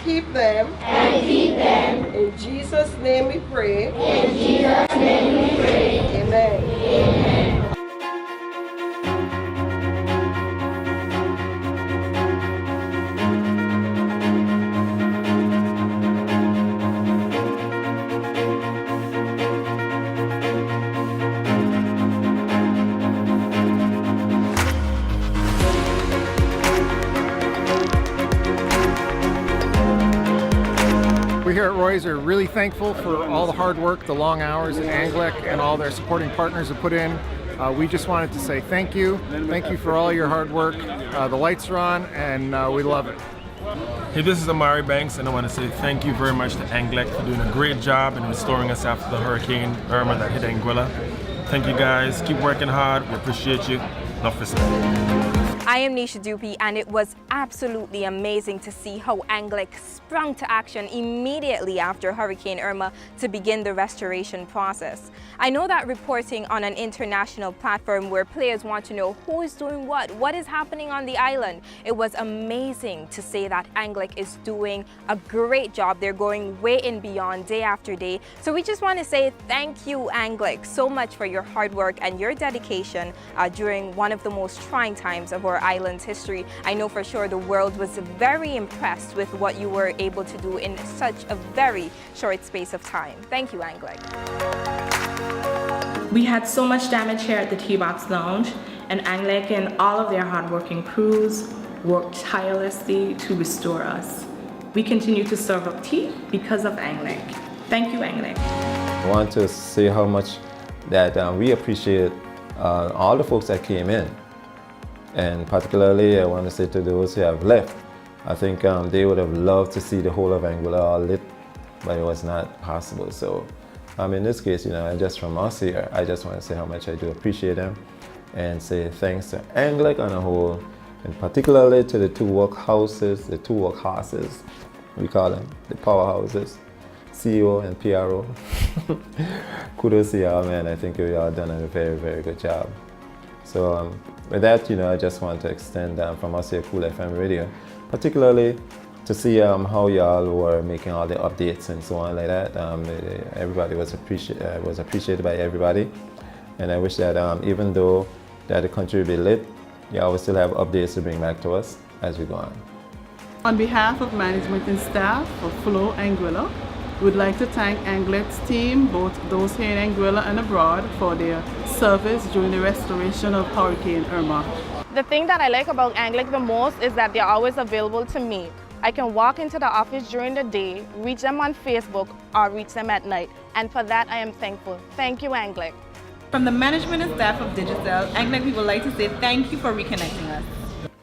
keep them. In Jesus' name we pray. Amen. We here at Roy's are really thankful for all the hard work, the long hours that ANGLEC and all their supporting partners have put in. We just wanted to say thank you. Thank you for all your hard work. The lights are on and we love it. Hey, this is Amari Banks, and I want to say thank you very much to ANGLEC for doing a great job in restoring us after the Hurricane Irma that hit Anguilla. Thank you guys. Keep working hard. We appreciate you. Love for I am Nisha Dupi, and it was absolutely amazing to see how ANGLEC sprung to action immediately after Hurricane Irma to begin the restoration process. I know that reporting on an international platform where players want to know who is doing what is happening on the island, it was amazing to say that ANGLEC is doing a great job. They're going way in beyond day after day. So we just want to say thank you, ANGLEC, so much for your hard work and your dedication during one of the most trying times of our island's history. I know for sure the world was very impressed with what you were able to do in such a very short space of time. Thank you, ANGLEC. We had so much damage here at the T-Box Lounge, and ANGLEC and all of their hardworking crews worked tirelessly to restore us. We continue to serve up tea because of ANGLEC. Thank you, ANGLEC. I want to say how much that we appreciate all the folks that came in. And particularly, I want to say to those who have left, I think they would have loved to see the whole of Anguilla all lit, but it was not possible. So in this case, just from us here, I just want to say how much I do appreciate them and say thanks to ANGLEC on a whole, and particularly to the two workhouses, the two workhorses, we call them, the powerhouses, CEO and PRO. Kudos to y'all, man. I think you all done a very, very good job. So with that, I just want to extend from us here at Cool FM Radio, particularly to see how y'all were making all the updates and so on like that. Everybody was appreciated by everybody, and I wish that even though that the country will be lit, y'all will still have updates to bring back to us as we go on. On behalf of management and staff of Flow Anguilla, we would like to thank ANGLEC's team, both those here in Anguilla and abroad, for their service during the restoration of Hurricane Irma. The thing that I like about ANGLEC the most is that they're always available to me. I can walk into the office during the day, reach them on Facebook, or reach them at night. And for that, I am thankful. Thank you, ANGLEC. From the management and staff of Digicel, ANGLEC, we would like to say thank you for reconnecting us.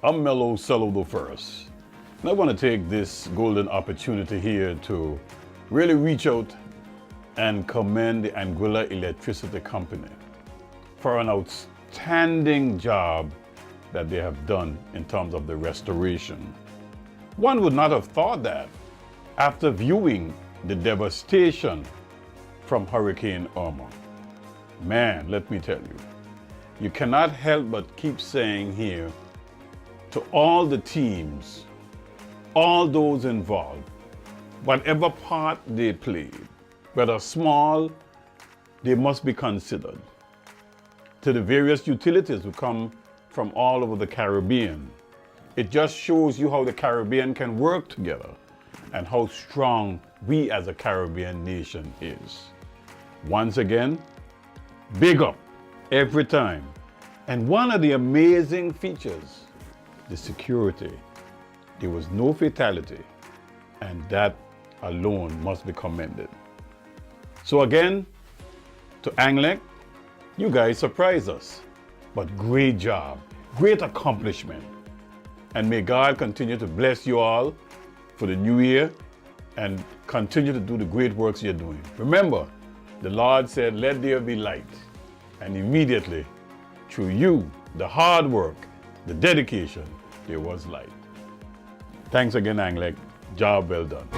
I'm Mello Celodo first. And I want to take this golden opportunity here to really reach out and commend the Anguilla Electricity Company for an outstanding job that they have done in terms of the restoration. One would not have thought that after viewing the devastation from Hurricane Irma. Man, let me tell you, you cannot help but keep saying here to all the teams, all those involved, whatever part they played, whether small, they must be considered. To the various utilities who come from all over the Caribbean, it just shows you how the Caribbean can work together and how strong we as a Caribbean nation is. Once again, big up every time. And one of the amazing features, the security. There was no fatality, and that alone must be commended. So again, to ANGLEC, you guys surprised us, but great job, great accomplishment. And may God continue to bless you all for the new year and continue to do the great works you're doing. Remember, the Lord said, let there be light. And immediately, through you, the hard work, the dedication, there was light. Thanks again, ANGLEC. Job well done.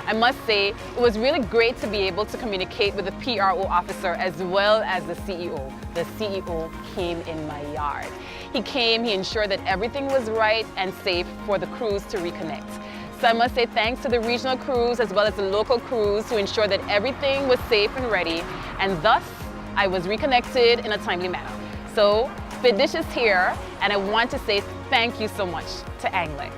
I must say, it was really great to be able to communicate with the PRO officer as well as the CEO. The CEO came in my yard. He came, he ensured that everything was right and safe for the crews to reconnect. So I must say thanks to the regional crews as well as the local crews to ensure that everything was safe and ready, and thus I was reconnected in a timely manner. So Fidish is here, and I want to say thank you so much to ANGLEC.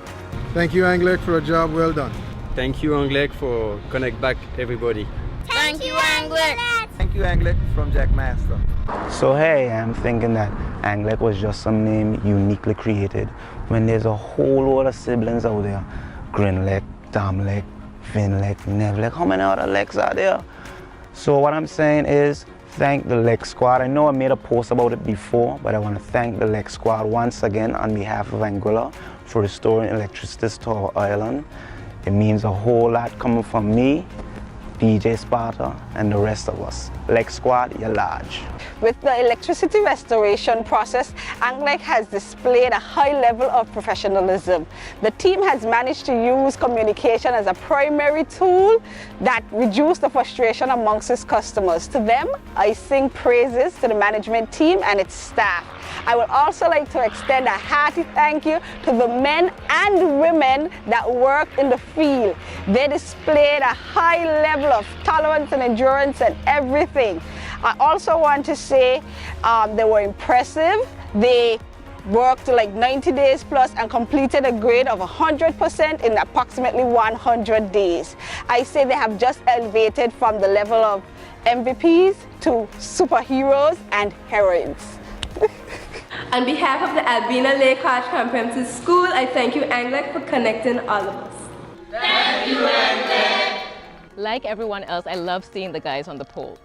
Thank you, ANGLEC, for a job well done. Thank you, ANGLEC, for connect back everybody. Thank you, ANGLEC. Thank you, ANGLEC, from Jack Master. So hey, I'm thinking that ANGLEC was just some name uniquely created when there's a whole lot of siblings out there. GreenLec, DAMLEC, VinLec, NevLec, how many other LECs are there? So what I'm saying is, thank the LEC squad. I know I made a post about it before, but I want to thank the LEC squad once again on behalf of Anguilla for restoring electricity to our island. It means a whole lot coming from me, DJ Sparta, and the rest of us. LEC squad, you're large. With the electricity restoration process, ANGLEC has displayed a high level of professionalism. The team has managed to use communication as a primary tool that reduced the frustration amongst its customers. To them, I sing praises to the management team and its staff. I would also like to extend a hearty thank you to the men and women that worked in the field. They displayed a high level of tolerance and endurance and everything. I also want to say they were impressive. They worked like 90 days plus and completed a grade of 100% in approximately 100 days. I say they have just elevated from the level of MVPs to superheroes and heroines. On behalf of the Albina Lake Arch Comprehensive School, I thank you, ANGLEC, for connecting all of us. Thank you, ANGLEC. Like everyone else, I love seeing the guys on the pole.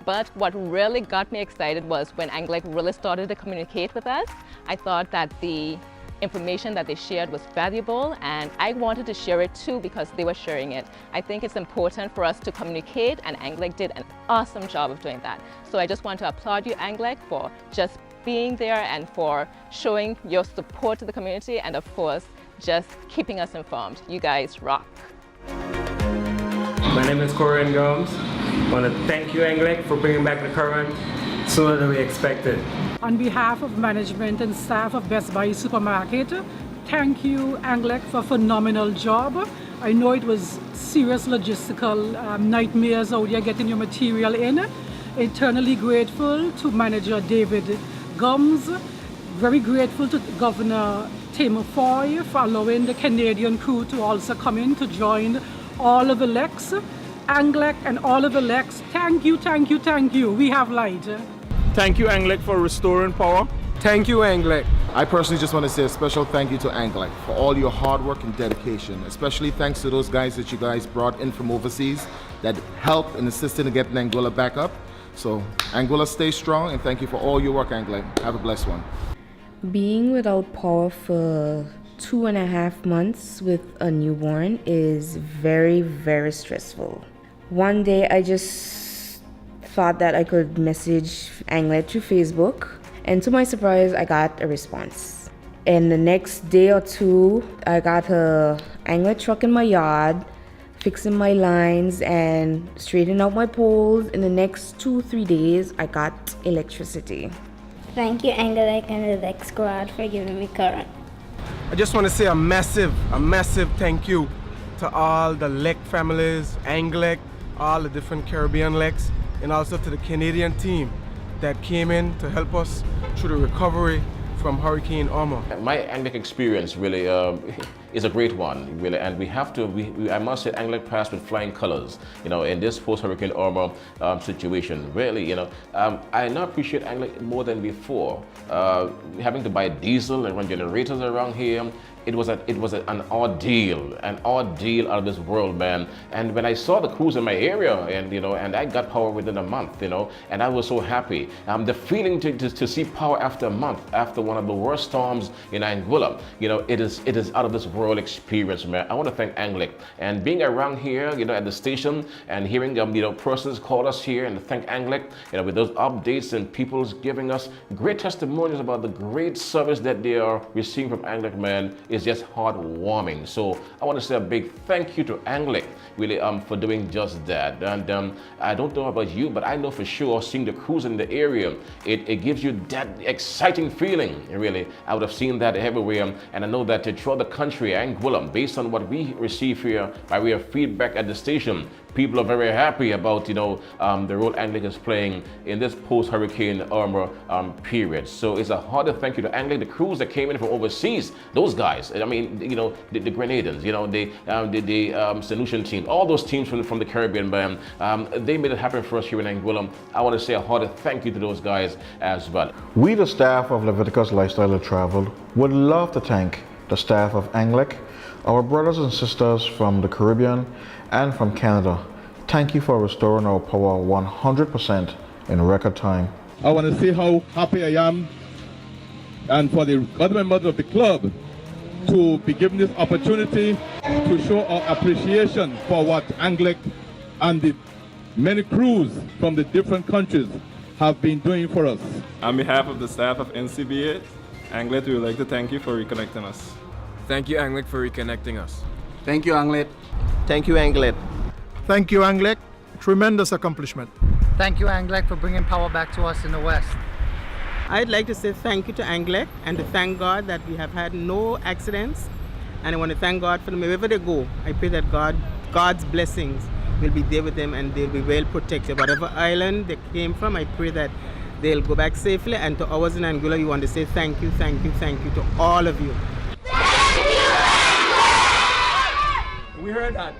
But what really got me excited was when ANGLEC really started to communicate with us. I thought that the information that they shared was valuable, and I wanted to share it too because they were sharing it. I think it's important for us to communicate, and ANGLEC did an awesome job of doing that. So I just want to applaud you, ANGLEC, for just being there and for showing your support to the community, and of course, just keeping us informed. You guys rock. My name is Corin Gomes. I want to thank you, ANGLEC, for bringing back the current sooner than we expected. On behalf of management and staff of Best Buy Supermarket, thank you, ANGLEC, for a phenomenal job. I know it was serious logistical nightmares out there getting your material in. Eternally grateful to Manager David Gums. Very grateful to Governor Tim Foy for allowing the Canadian crew to also come in to join all of the LECs. ANGLEC and all of the LECs, thank you, thank you, thank you. We have light. Thank you, ANGLEC, for restoring power. Thank you, ANGLEC. I personally just want to say a special thank you to ANGLEC for all your hard work and dedication, especially thanks to those guys that you guys brought in from overseas that helped and assisted in getting Anguilla back up. So Anguilla, stay strong, and thank you for all your work, ANGLEC. Have a blessed one. Being without power for 2.5 months with a newborn is very, very stressful. One day I just thought that I could message ANGLEC through Facebook, and to my surprise I got a response. And the next day or two I got a ANGLEC truck in my yard, fixing my lines and straightening out my poles. In the next 2-3 days I got electricity. Thank you, ANGLEC and the LEC squad, for giving me current. I just want to say a massive thank you to all the LEC families, ANGLEC, all the different Caribbean LECs, and also to the Canadian team that came in to help us through the recovery from Hurricane Irma. My ANGLEC experience really is a great one, really, and we have to, I must say, ANGLEC passed with flying colors, you know, in this post-Hurricane Irma situation. Really, you know, I now appreciate ANGLEC more than before. Having to buy diesel and run generators around here, it was an ordeal out of this world, man. And when I saw the crews in my area, and you know, and I got power within a month, you know, and I was so happy. The feeling to see power after a month, after one of the worst storms in Anguilla, you know, it is out of this world experience, man. I want to thank ANGLEC, and being around here, you know, at the station and hearing you know, persons call us here and thank ANGLEC, you know, with those updates and people's giving us great testimonials about the great service that they are receiving from ANGLEC, man. is just heartwarming. So I want to say a big thank you to ANGLEC really for doing just that. And I don't know about you, but I know for sure seeing the crews in the area, it gives you that exciting feeling, really. I would have seen that everywhere, and I know that throughout the country, Anguilla, based on what we receive here by way of feedback at the station, people are very happy about, the role ANGLEC is playing in this post-Hurricane Irma period. So it's a hearty thank you to ANGLEC, the crews that came in from overseas, those guys. I mean, the Grenadians, the solution team, all those teams from the Caribbean, they made it happen for us here in Anguilla. I want to say a hearty thank you to those guys as well. We, the staff of Leviticus Lifestyle of Travel, would love to thank the staff of ANGLEC, our brothers and sisters from the Caribbean and from Canada. Thank you for restoring our power 100% in record time. I want to say how happy I am, and for the other members of the club to be given this opportunity to show our appreciation for what ANGLEC and the many crews from the different countries have been doing for us. On behalf of the staff of NCBA, ANGLEC, we would like to thank you for reconnecting us. Thank you, ANGLEC, for reconnecting us. Thank you, ANGLEC. Thank you, ANGLEC. Thank you, ANGLEC. Tremendous accomplishment. Thank you, ANGLEC, for bringing power back to us in the West. I'd like to say thank you to ANGLEC and to thank God that we have had no accidents. And I want to thank God for them wherever they go. I pray that God's blessings will be there with them and they'll be well protected. Whatever island they came from, I pray that they'll go back safely. And to ours in Anguilla, we want to say thank you to all of you. We heard that.